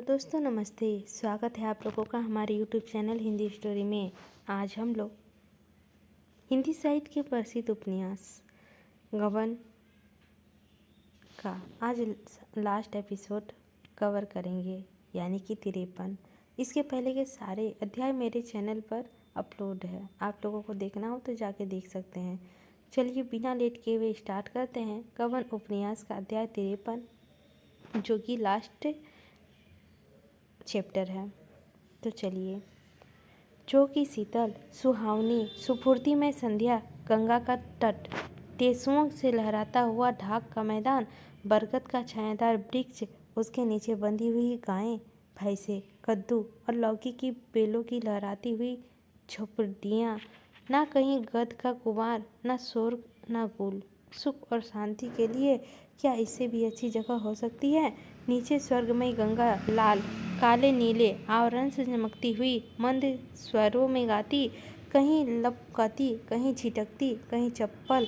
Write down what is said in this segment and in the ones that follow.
दोस्तों नमस्ते। स्वागत है आप लोगों का हमारे YouTube चैनल हिंदी स्टोरी में। आज हम लोग हिंदी साहित्य के प्रसिद्ध उपन्यास गबन का आज लास्ट एपिसोड कवर करेंगे, यानी कि 53। इसके पहले के सारे अध्याय मेरे चैनल पर अपलोड है, आप लोगों को देखना हो तो जाके देख सकते हैं। चलिए बिना लेट किए हुए स्टार्ट करते हैं गबन उपन्यास का अध्याय 53, जो कि लास्ट चैप्टर है। तो चलिए। जो कि शीतल सुहावनी सुफूर्तिमय संध्या, गंगा का तट, टेसुओं से लहराता हुआ ढाक का मैदान, बरगद का छायादार वृक्ष, उसके नीचे बंधी हुई गायें भैंसें, कद्दू और लौकी की बेलों की लहराती हुई झोपड़ियाँ, ना कहीं गध का कुमार, ना शोर ना गुल। सुख और शांति के लिए क्या इससे भी अच्छी जगह हो सकती है। नीचे स्वर्गमयी गंगा लाल काले नीले आवरण से चमकती हुई मंद स्वरों में गाती, कहीं लपकती, कहीं झिटकती, कहीं चप्पल,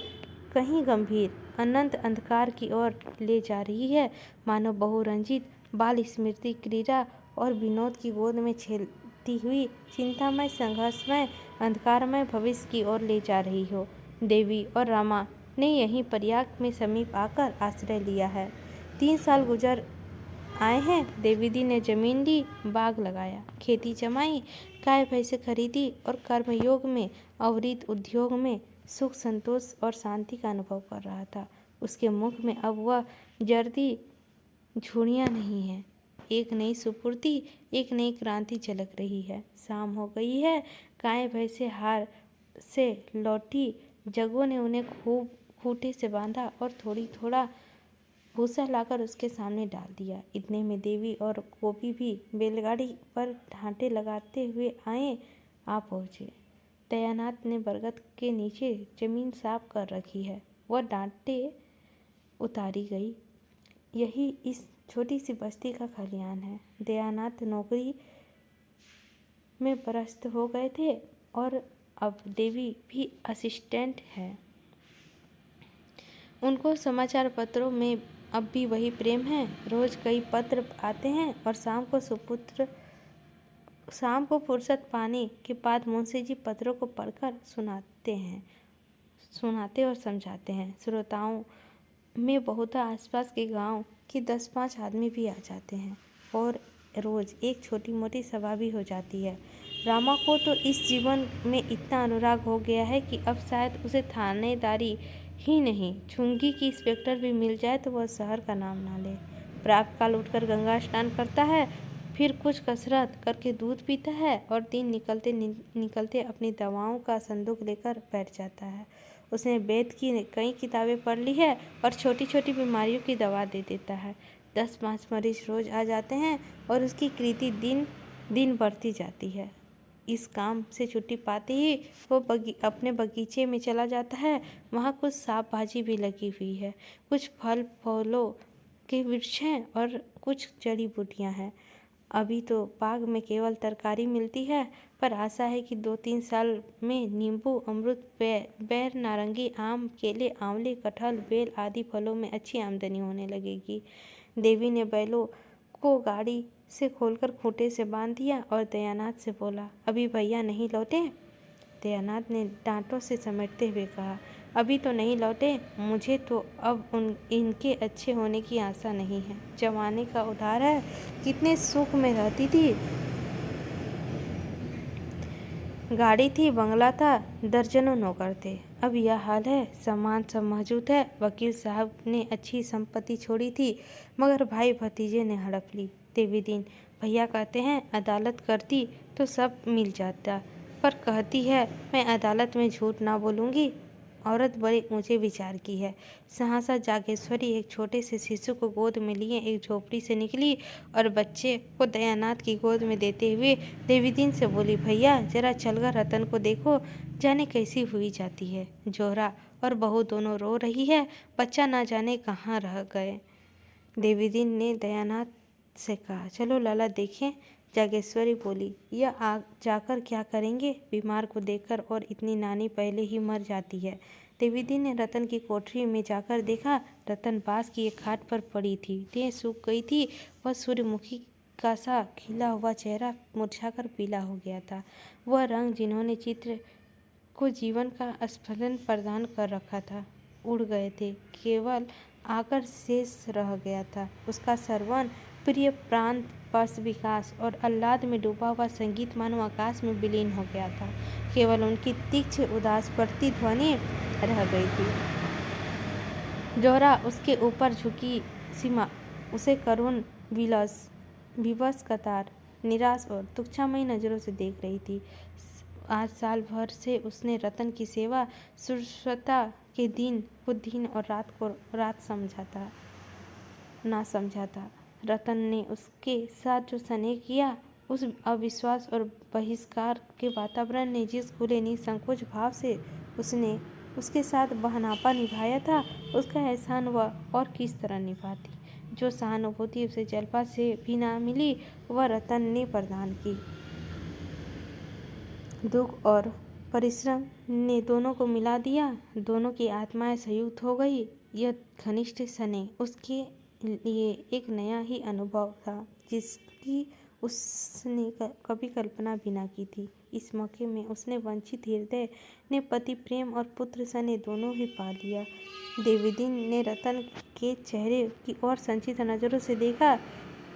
कहीं गंभीर, अनंत अंधकार की ओर ले जा रही है, मानो बहुरंजित बाल स्मृति क्रीड़ा और विनोद की गोद में खेलती हुई चिंतामय संघर्षमय अंधकारमय भविष्य की ओर ले जा रही हो। देवी और रामा ने यहीं प्रयाग में समीप आकर आश्रय लिया है। 3 साल गुजर आए हैं। देवीदी ने जमीन ली, बाग लगाया, खेती जमाई, गाय भैंसे खरीदी और कर्मयोग में अविरत उद्योग में सुख संतोष और शांति का अनुभव कर रहा था। उसके मुख में अब वह जर्दी झुर्रियाँ नहीं है, एक नई सुपुर्ति, एक नई क्रांति झलक रही है। शाम हो गई है, गाय भैंसे हार से लौटी, जगों ने उन्हें खूब खूंटे से बांधा और थोड़ा भूसा लाकर उसके सामने डाल दिया। इतने में देवी और गोपी भी बैलगाड़ी पर ढांटे लगाते हुए आ पहुँचे। दयानाथ ने बरगद के नीचे जमीन साफ कर रखी है, वह डांटे उतारी गई। यही इस छोटी सी बस्ती का खलियान है। दयानाथ नौकरी में पदस्थ हो गए थे और अब देवी भी असिस्टेंट है। उनको समाचार पत्रों में अब भी वही प्रेम है। रोज कई पत्र आते हैं और शाम को फुर्सत पाने के बाद मुंशी जी पत्रों को पढ़कर सुनाते और समझाते हैं। श्रोताओं में बहुत आसपास के गांव के 10-5 आदमी भी आ जाते हैं और रोज एक छोटी मोटी सभा भी हो जाती है। रामा को तो इस जीवन में इतना अनुराग हो गया है कि अब शायद उसे थानेदारी ही नहीं, छुंगी की इंस्पेक्टर भी मिल जाए तो वह शहर का नाम ना ले। प्रातःकाल उठकर गंगा स्नान करता है, फिर कुछ कसरत करके दूध पीता है और दिन निकलते अपनी दवाओं का संदूक लेकर बैठ जाता है। उसने वैद्य की कई किताबें पढ़ ली है और छोटी छोटी बीमारियों की दवा दे देता है। 10-5 मरीज रोज आ जाते हैं और उसकी कृति दिन दिन बढ़ती जाती है। इस काम से छुट्टी पाते ही वो अपने बगीचे में चला जाता है। वहाँ कुछ साग भाजी भी लगी हुई है, कुछ फल फूलों के वृक्ष हैं और कुछ जड़ी बूटियाँ हैं। अभी तो बाग में केवल तरकारी मिलती है, पर आशा है कि 2-3 साल में नींबू, अमरूद, बैर, नारंगी, आम, केले, आंवले, कटहल, बेल आदि फलों में अच्छी आमदनी होने लगेगी। देवी ने बैलों को गाड़ी से खोलकर खूंटे से बांध दिया और दयानाथ से बोला, अभी भैया नहीं लौटे? दयानाथ ने डांटों से समेटते हुए कहा, अभी तो नहीं लौटे। मुझे तो अब इनके अच्छे होने की आशा नहीं है। जमाने का उधार है। कितने सुख में रहती थी। गाड़ी थी, बंगला था, दर्जनों नौकर थे। अब यह हाल है। सामान सब मौजूद है। वकील साहब ने अच्छी संपत्ति छोड़ी थी, मगर भाई भतीजे ने हड़प ली। देवी दिन भैया कहते हैं अदालत करती तो सब मिल जाता, पर कहती है मैं अदालत में झूठ ना बोलूँगी। औरत बड़े ऊंचे विचार की है। सहसा जागेश्वरी एक छोटे से शिशु को गोद में लिए एक झोपड़ी से निकली और बच्चे को दयानाथ की गोद में देते हुए देवीदीन से बोली, भैया जरा चलकर रतन को देखो, जाने कैसी हुई जाती है। जोहरा और बहू दोनों रो रही है, बच्चा ना जाने कहाँ रह गए। देवीदीन ने दयानाथ से कहा, चलो लाला देखें। जागेश्वरी बोली, यह जाकर क्या करेंगे, बीमार को देखकर, और इतनी नानी पहले ही मर जाती है। देवीदी ने रतन की कोठरी में जाकर देखा। रतन बांस की एक खाट पर पड़ी थी, देह सूख गई थी। वह सूर्यमुखी का सा खिला हुआ चेहरा मुरझाकर पीला हो गया था। वह रंग जिन्होंने चित्र को जीवन का स्पंदन प्रदान कर रखा था, उड़ गए थे। केवल आकर शेष रह गया था उसका सर्वन प्रिय प्रांत पस विकास और आह्लाद में डूबा हुआ संगीत मानो आकाश में विलीन हो गया था। केवल उनकी तीक्ष्ण उदास प्रतिध्वनि रह गई थी। जोहरा उसके ऊपर झुकी सीमा उसे करुण विवश कतार निराश और तुच्छामयी नजरों से देख रही थी। आज साल भर से उसने रतन की सेवा शुश्रूषा के दिन को दिन और रात को रात ना समझा था। रतन ने उसके साथ जो स्नेह किया, उस अविश्वास और बहिष्कार के वातावरण ने जिस खुले निसंकोच भाव से उसने उसके साथ बहनापा निभाया था, उसका एहसान वह और किस तरह निभाती। जो सहानुभूति उसे जल्पा से भी ना मिली, वह रतन ने प्रदान की। दुख और परिश्रम ने दोनों को मिला दिया, दोनों की आत्माएं संयुक्त हो गई। यह घनिष्ठ स्नेह उसके लिए एक नया ही अनुभव था, जिसकी उसने कभी कल्पना भी ना की थी। इस मौके में उसने वंचित हृदय ने पति प्रेम और पुत्र स्नेह दोनों ही पा लिया। देवीदीन ने रतन के चेहरे की ओर संचित नजरों से देखा,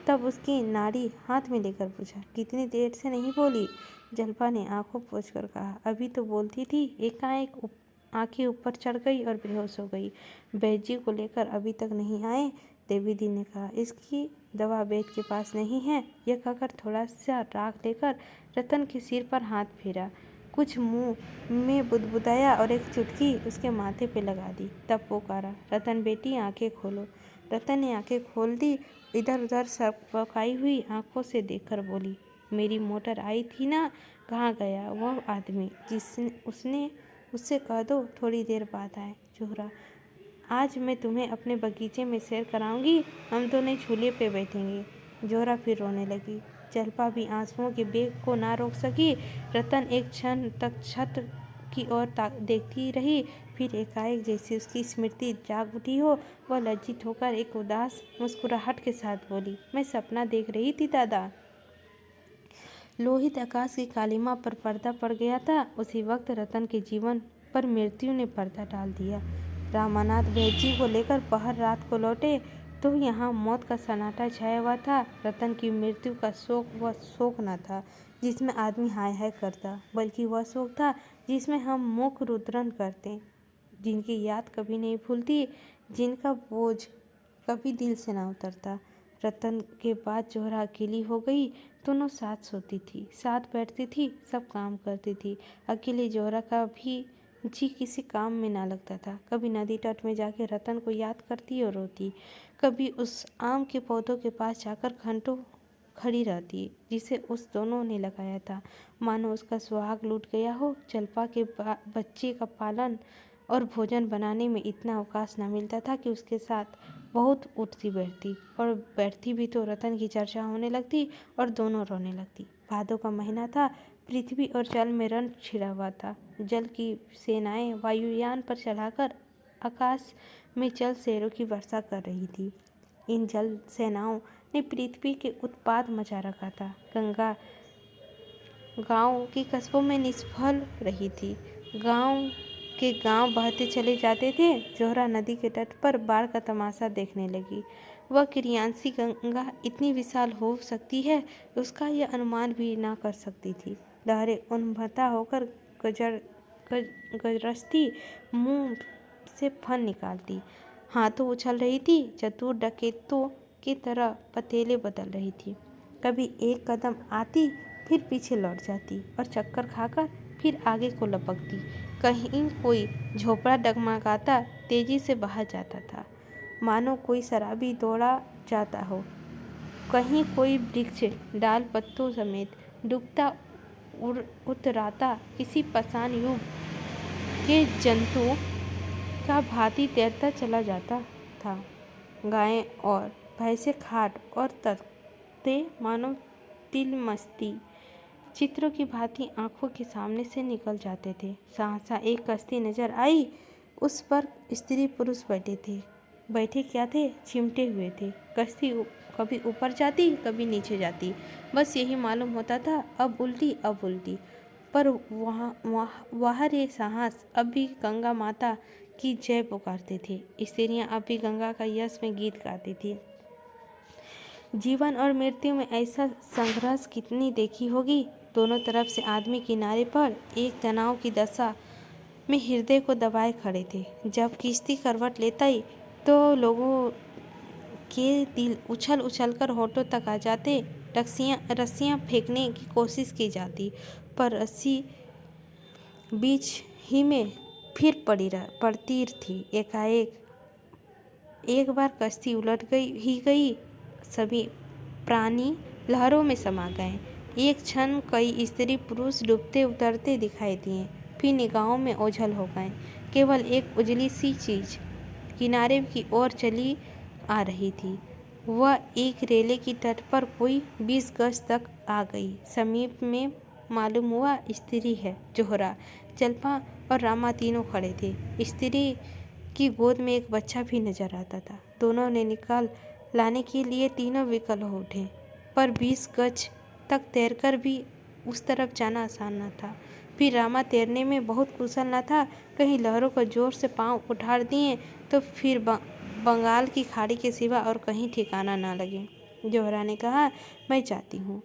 तब उसकी नाड़ी हाथ में लेकर पूछा, कितनी देर से नहीं बोली? जल्पा ने आंखों पोंछकर कहा, अभी तो बोलती थी। एकाएक आंखें ऊपर चढ़ गई और बेहोश हो गई। वैद्य जी को लेकर अभी तक नहीं आए? देवीदीन ने कहा, इसकी दवा वैद्य के पास नहीं है। यह कहकर थोड़ा सा राख लेकर रतन के सिर पर हाथ फेरा, कुछ मुंह में बुदबुदाया और एक चुटकी उसके माथे पे लगा दी। तब पुकारा, रतन बेटी आंखें खोलो। रतन ने आंखें खोल दी, इधर उधर सकपकाई हुई आंखों से देखकर बोली, मेरी मोटर आई थी ना, कहाँ गया वह आदमी उसने उससे कह दो थोड़ी देर बाद आए। जोहरा, आज मैं तुम्हें अपने बगीचे में सैर कराऊंगी, हम दोनों झूले पे बैठेंगे। जोहरा फिर रोने लगी। जल्पा भी आंसुओं के बेग को ना रोक सकी। रतन एक क्षण तक छत की ओर देखती रही, फिर एकाएक जैसे उसकी स्मृति जाग उठी हो, वह लज्जित होकर एक उदास मुस्कुराहट के साथ बोली, मैं सपना देख रही थी दादा। लोहित आकाश की कालिमा पर पर्दा पड़ गया था। उसी वक्त रतन के जीवन पर मृत्यु ने पर्दा डाल दिया। रामानाथ वैद्य जी को लेकर पहर रात को लौटे तो यहाँ मौत का सन्नाटा छाया हुआ था। रतन की मृत्यु का शोक वह शोक न था जिसमें आदमी हाय हाय करता, बल्कि वह शोक था जिसमें हम मुख रुद्रन करते, जिनकी याद कभी नहीं भूलती, जिनका बोझ कभी दिल से ना उतरता। रतन के बाद जोहरा अकेली हो गई। दोनों साथ सोती थी, साथ बैठती थी, सब काम करती थी। अकेली जोहरा का भी जी किसी काम में ना लगता था। कभी नदी तट में जाके रतन को याद करती और रोती, कभी उस आम के पौधों के पास जाकर घंटों खड़ी रहती जिसे उस दोनों ने लगाया था, मानो उसका सुहाग लूट गया हो। जल्पा के बच्चे का पालन और भोजन बनाने में इतना अवकाश न मिलता था कि उसके साथ बहुत उठती बैठती, और बैठती भी तो रतन की चर्चा होने लगती और दोनों रोने लगती। भादों का महीना था, पृथ्वी और जल में रण छिड़ा हुआ था। जल की सेनाएं वायुयान पर चढ़ाकर आकाश में जल शेरों की वर्षा कर रही थी। इन जल सेनाओं ने पृथ्वी के उत्पात मचा रखा था। गंगा गांव के कस्बों में निष्फल रही थी। गांव बहते चले जाते थे। जोहरा नदी के तट पर बाढ़ का तमाशा देखने लगी। वह किरियासी गंगा इतनी विशाल हो सकती है, उसका यह अनुमान भी ना कर सकती थी। लहरें उन्मत्ता होकर गरजती, मुंह से फन निकालती, हाथों उछल रही थी, चतुर डकैतों की तरह पतेले बदल रही थी। कभी एक कदम आती, फिर पीछे लौट जाती और चक्कर खाकर फिर आगे को लपकती। कहीं कोई झोपड़ा डगमगाता तेजी से बाहर जाता था, मानो कोई शराबी दौड़ा जाता हो। कहीं कोई वृक्ष डाल पत्तों समेत डूबता उतराता किसी पाषाण युग के जंतु का भांति तैरता चला जाता था। गायें और भैंसें खाट और तख्ते मानो तिलमस्ती चित्रों की भांति आंखों के सामने से निकल जाते थे। सहसा एक कश्ती नजर आई, उस पर स्त्री पुरुष बैठे क्या थे? चिमटे हुए थे। कश्ती कभी ऊपर जाती, कभी नीचे जाती, बस यही मालूम होता था, अब उल्टी अब उल्टी। पर बाहर ये साहस अब भी गंगा माता की जय पुकारते थे। स्त्रियां अब भी गंगा का यश में गीत गाती थी। जीवन और मृत्यु में ऐसा संघर्ष कितनी देखी होगी। दोनों तरफ से आदमी किनारे पर एक तनाव की दशा में हृदय को दबाए खड़े थे। जब किश्ती करवट लेती तो लोगों के दिल उछल उछल कर होठों तक आ जाते। रस्सियाँ फेंकने की कोशिश की जाती, पर रस्सी बीच ही में फिर पड़ती थी। एकाएक एक बार कश्ती उलट गई, सभी प्राणी लहरों में समा गए। एक क्षण कई स्त्री पुरुष डूबते उतरते दिखाई दिए, फिर निगाहों में ओझल हो गए। केवल एक उजली सी चीज किनारे की ओर चली आ रही थी। वह एक रेले की तट पर कोई 20 गज तक आ गई। समीप में मालूम हुआ स्त्री है। जोहरा, जल्पा और रामा तीनों खड़े थे। स्त्री की गोद में एक बच्चा भी नजर आता था। दोनों ने निकाल लाने के लिए तीनों विकल हो उठे, पर 20 गज तक तैरकर भी उस तरफ जाना आसान न था। फिर रामा तैरने में बहुत कुशल न था, कहीं लहरों को जोर से पांव उठाड़ दिए तो फिर बंगाल की खाड़ी के सिवा और कहीं ठिकाना न लगे। जोहरा ने कहा, मैं जाती हूँ।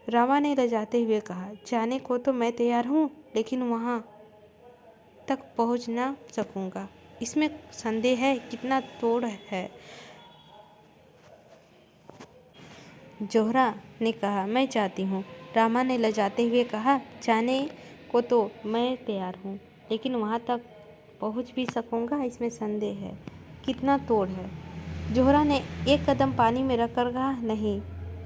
रामा ने लजाते हुए कहा, जाने को तो मैं तैयार हूँ, लेकिन वहाँ तक पहुँच ना सकूँगा, इसमें संदेह है। कितना तोड़ है। जोहरा ने कहा, मैं जाती हूँ। रामा ने लजाते हुए कहा, जाने को तो मैं तैयार हूँ, लेकिन वहाँ तक पहुँच भी सकूँगा, इसमें संदेह है। कितना तोड़ है। जोहरा ने एक कदम पानी में रखकर कहा, नहीं,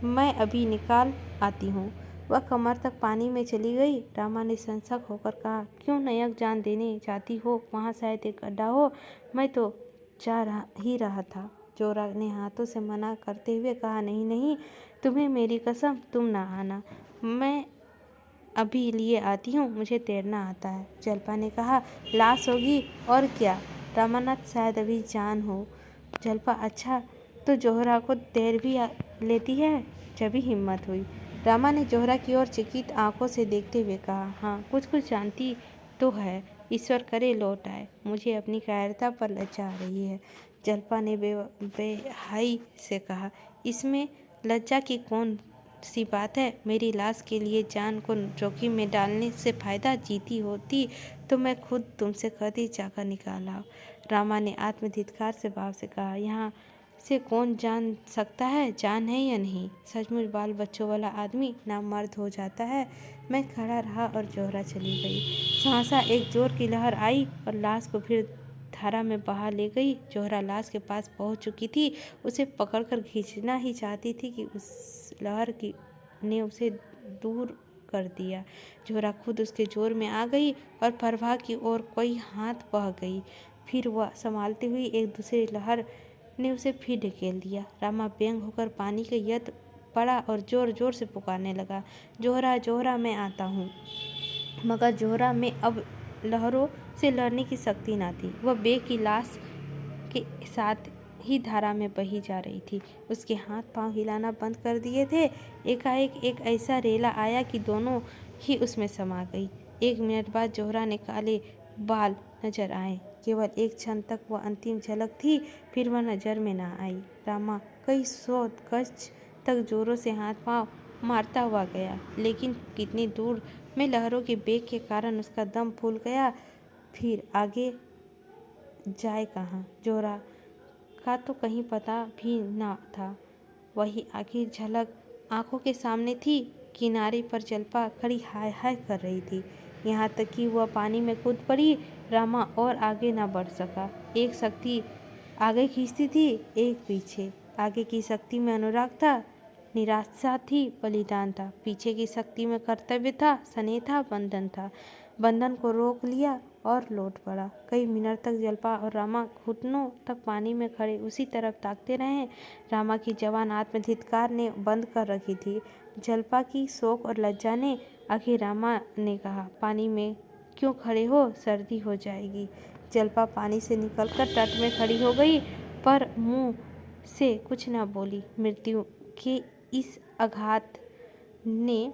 मैं अभी निकाल आती हूँ। वह कमर तक पानी में चली गई। रामा ने संशय होकर कहा, क्यों नयक जान देने जाती हो? वहाँ शायद एक गड्ढा हो। मैं तो जा ही रहा था। जोहरा ने हाथों से मना करते हुए कहा, नहीं नहीं, तुम्हें मेरी कसम, तुम ना आना, मैं अभी लिए आती हूँ, मुझे तैरना आता है। जल्पा ने कहा, लाश होगी और क्या? रामानाथ शायद अभी जान हो। जल्पा, अच्छा, तो जोहरा को तैर भी लेती है? जब ही हिम्मत हुई। रामा ने जोहरा की ओर चकित आंखों से देखते हुए कहा, हाँ, कुछ कुछ जानती तो है। ईश्वर करे लौट आए। मुझे अपनी कायरता पर लज्जा आ रही है। जल्पा ने बेहाई से कहा, इसमें लज्जा की कौन सी बात है? मेरी लाश के लिए जान को जोखिम में डालने से फायदा, जीती होती तो मैं खुद तुमसे कहती, जाकर निकाल आओ। रामा ने आत्मधिक्कार से भाव से कहा, यहाँ से कौन जान सकता है जान है या नहीं? सचमुच बाल बच्चों वाला आदमी ना मर्द हो जाता है। मैं खड़ा रहा और जोहरा चली गई। सहसा एक जोर की लहर आई और लाश को फिर धारा में बहा ले गई। जोहरा लाश के पास पहुंच चुकी थी। उसे पकड़कर खींचना ही चाहती थी कि उस लहर ने उसे दूर कर दिया। जोहरा खुद उसके जोर में आ गई और प्रवाह की ओर कोई हाथ बह गई। फिर वह संभालती हुई एक दूसरी लहर ने उसे फिर ढकेल दिया। रामा व्यंग होकर पानी के यत पड़ा और जोर जोर से पुकारने लगा, जोहरा, जोहरा, मैं आता हूँ। मगर जोहरा में अब लहरों से लड़ने की शक्ति न थी। वह बेग की लाश के साथ ही धारा में बही जा रही थी। उसके हाथ पांव हिलाना बंद कर दिए थे। एकाएक एक ऐसा रेला आया कि दोनों ही उसमें समा गई। 1 मिनट बाद जोहरा ने काले बाल नजर आए। केवल एक क्षण तक वह अंतिम झलक थी, फिर वह नजर में न आई। रामा कई 100 गज तक जोरों से हाथ पांव मारता हुआ गया, लेकिन कितनी दूर में लहरों के बेग के कारण उसका दम फूल गया। फिर आगे जाए कहाँ? जोहरा का तो कहीं पता भी न था। वही आखिर झलक आंखों के सामने थी। किनारे पर जल्पा खड़ी हाय हाय कर रही थी, यहाँ तक कि वह पानी में कूद पड़ी। रामा और आगे न बढ़ सका। एक शक्ति आगे खींचती थी, एक पीछे। आगे की शक्ति में अनुराग था, निराशा थी, बलिदान था। पीछे की शक्ति में कर्तव्य था, स्नेह था, बंधन था। बंधन को रोक लिया और लौट पड़ा। कई मिनट तक जल्पा और रामा घुटनों तक पानी में खड़े उसी तरफ ताकते रहे। रामा की जवान आत्मधिक्कार ने बंद कर रखी थी। जल्पा की शोक और लज्जा ने। आखिर रामा ने कहा, पानी में क्यों खड़े हो? सर्दी हो जाएगी। जल्पा पानी से निकलकर तट में खड़ी हो गई, पर मुंह से कुछ न बोली। मृत्यु के इस आघात ने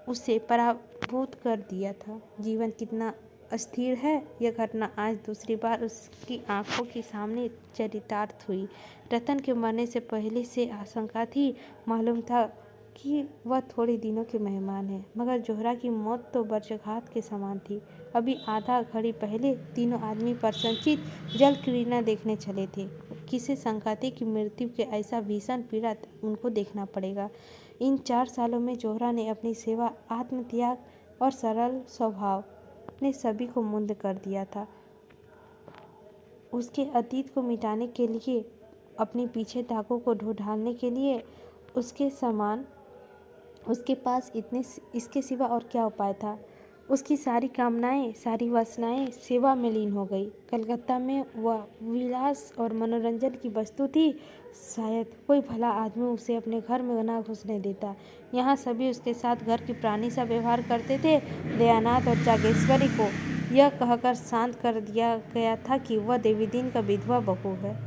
उसे पराभूत कर दिया था। जीवन कितना अस्थिर है, यह घटना आज दूसरी बार उसकी आंखों के सामने चरितार्थ हुई। रतन के मरने से पहले से आशंका थी। मालूम था कि वह थोड़े दिनों के मेहमान है, मगर जोहरा की मौत तो वज्रघात के समान थी। अभी आधा घड़ी पहले तीनों आदमी प्रसन्नचित जल क्रीड़ा देखने चले थे। किसे शंका थी कि मृत्यु के ऐसा भीषण पीड़ा उनको देखना पड़ेगा। इन 4 सालों में जोहरा ने अपनी सेवा, आत्मत्याग और सरल स्वभाव ने सभी को मुग्ध कर दिया था। उसके अतीत को मिटाने के लिए, अपने पीछे दागों को ढालने के लिए उसके समान उसके पास इसके सिवा और क्या उपाय था। उसकी सारी कामनाएं, सारी वासनाएं सेवा में लीन हो गई। कलकत्ता में वह विलास और मनोरंजन की वस्तु थी। शायद कोई भला आदमी उसे अपने घर में ना घुसने देता। यहाँ सभी उसके साथ घर की प्राणी सा व्यवहार करते थे। दयानाथ और जागेश्वरी को यह कहकर शांत कर दिया गया था कि वह देवीदीन का विधवा बहू है।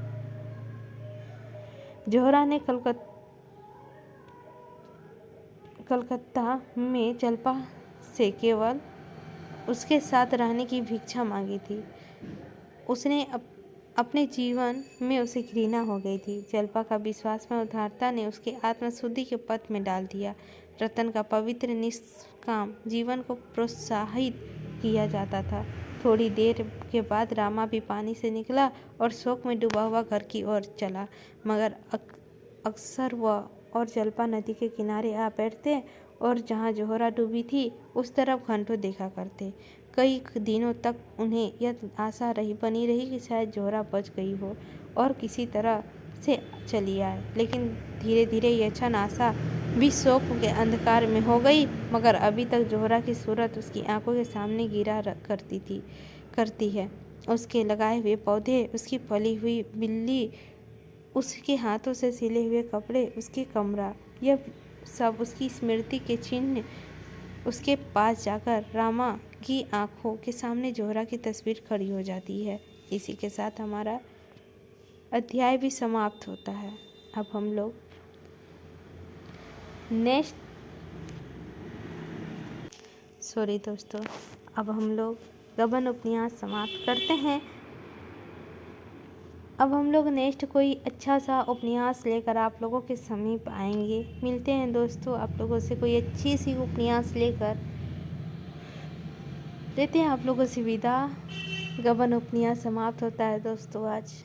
जोहरा ने कलकत्ता में जल्पा से केवल उसके साथ रहने की भिक्षा मांगी थी। उसने अपने जीवन में उसे घृणा हो गई थी। जल्पा का विश्वास में उदारता ने उसके आत्मशुद्धि के पथ में डाल दिया। रतन का पवित्र निष्काम जीवन को प्रोत्साहित किया जाता था। थोड़ी देर के बाद रामा भी पानी से निकला और शोक में डूबा हुआ घर की ओर चला। मगर अक्सर वह और जल्पा नदी के किनारे आ बैठते और जहाँ जोहरा डूबी थी उस तरफ घंटों देखा करते। कई दिनों तक उन्हें यह आशा बनी रही कि शायद जोहरा बच गई हो और किसी तरह से चली आए। लेकिन धीरे धीरे यह क्षण आशा भी शोक के अंधकार में हो गई। मगर अभी तक जोहरा की सूरत उसकी आंखों के सामने गिरा करती है। उसके लगाए हुए पौधे, उसकी पली हुई बिल्ली, उसके हाथों से सिले हुए कपड़े, उसके कमरा, यह सब उसकी स्मृति के चिन्ह। उसके पास जाकर रामा की आंखों के सामने जोहरा की तस्वीर खड़ी हो जाती है। इसी के साथ हमारा अध्याय भी समाप्त होता है। अब हम लोग गबन उपन्यास समाप्त करते हैं। अब हम लोग नेक्स्ट कोई अच्छा सा उपन्यास लेकर आप लोगों के समीप आएंगे। मिलते हैं दोस्तों आप लोगों से कोई अच्छी सी उपन्यास लेकर। देते हैं आप लोगों से विदा। गबन उपन्यास समाप्त होता है दोस्तों आज।